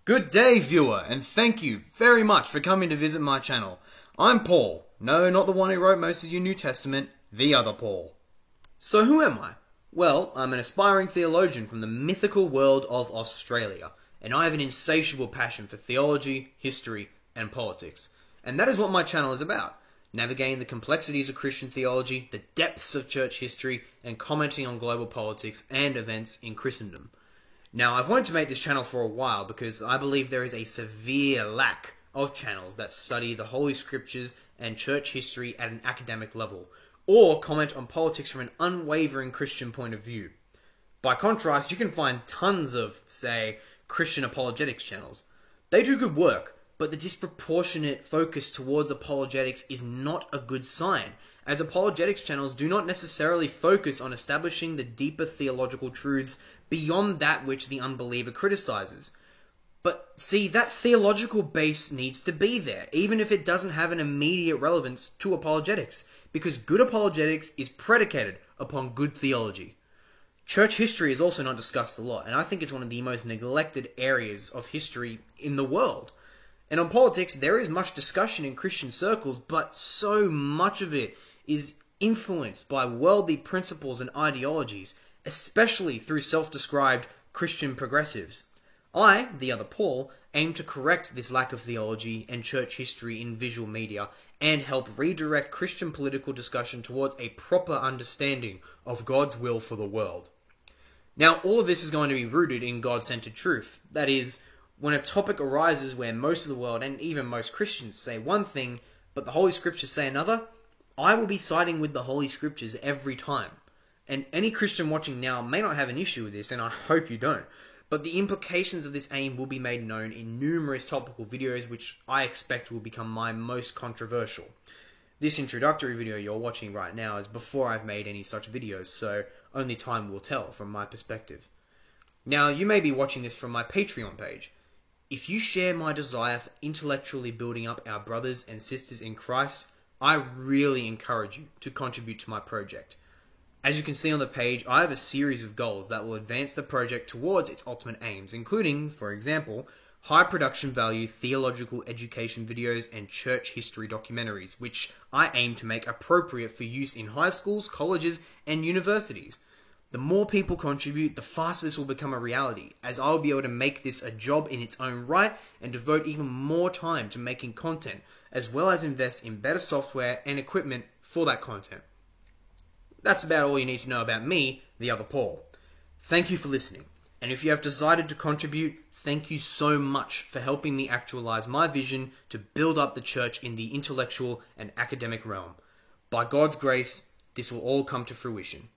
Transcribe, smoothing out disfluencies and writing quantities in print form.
Good day, viewer, and thank you very much for coming to visit my channel. I'm Paul. No, not the one who wrote most of your New Testament, the other Paul. So who am I? Well, I'm an aspiring theologian from the mythical world of Australia, and I have an insatiable passion for theology, history, and politics. And that is what my channel is about. Navigating the complexities of Christian theology, the depths of church history, and commenting on global politics and events in Christendom. Now, I've wanted to make this channel for a while because I believe there is a severe lack of channels that study the Holy Scriptures and church history at an academic level, or comment on politics from an unwavering Christian point of view. By contrast, you can find tons of, say, Christian apologetics channels. They do good work, but the disproportionate focus towards apologetics is not a good sign, as apologetics channels do not necessarily focus on establishing the deeper theological truths beyond that which the unbeliever criticizes. But see, that theological base needs to be there, even if it doesn't have an immediate relevance to apologetics, because good apologetics is predicated upon good theology. Church history is also not discussed a lot, and I think it's one of the most neglected areas of history in the world. And on politics, there is much discussion in Christian circles, but so much of it is influenced by worldly principles and ideologies, especially through self-described Christian progressives. I, the other Paul, aim to correct this lack of theology and church history in visual media and help redirect Christian political discussion towards a proper understanding of God's will for the world. Now, all of this is going to be rooted in God-centered truth. That is, when a topic arises where most of the world and even most Christians say one thing, but the Holy Scriptures say another, I will be siding with the Holy Scriptures every time. And any Christian watching now may not have an issue with this, and I hope you don't. But the implications of this aim will be made known in numerous topical videos, which I expect will become my most controversial. This introductory video you're watching right now is before I've made any such videos, so only time will tell from my perspective. Now, you may be watching this from my Patreon page. If you share my desire for intellectually building up our brothers and sisters in Christ, I really encourage you to contribute to my project. As you can see on the page, I have a series of goals that will advance the project towards its ultimate aims, including, for example, high production value theological education videos and church history documentaries, which I aim to make appropriate for use in high schools, colleges, and universities. The more people contribute, the faster this will become a reality, as I'll be able to make this a job in its own right and devote even more time to making content, as well as invest in better software and equipment for that content. That's about all you need to know about me, the other Paul. Thank you for listening, and if you have decided to contribute, thank you so much for helping me actualize my vision to build up the church in the intellectual and academic realm. By God's grace, this will all come to fruition.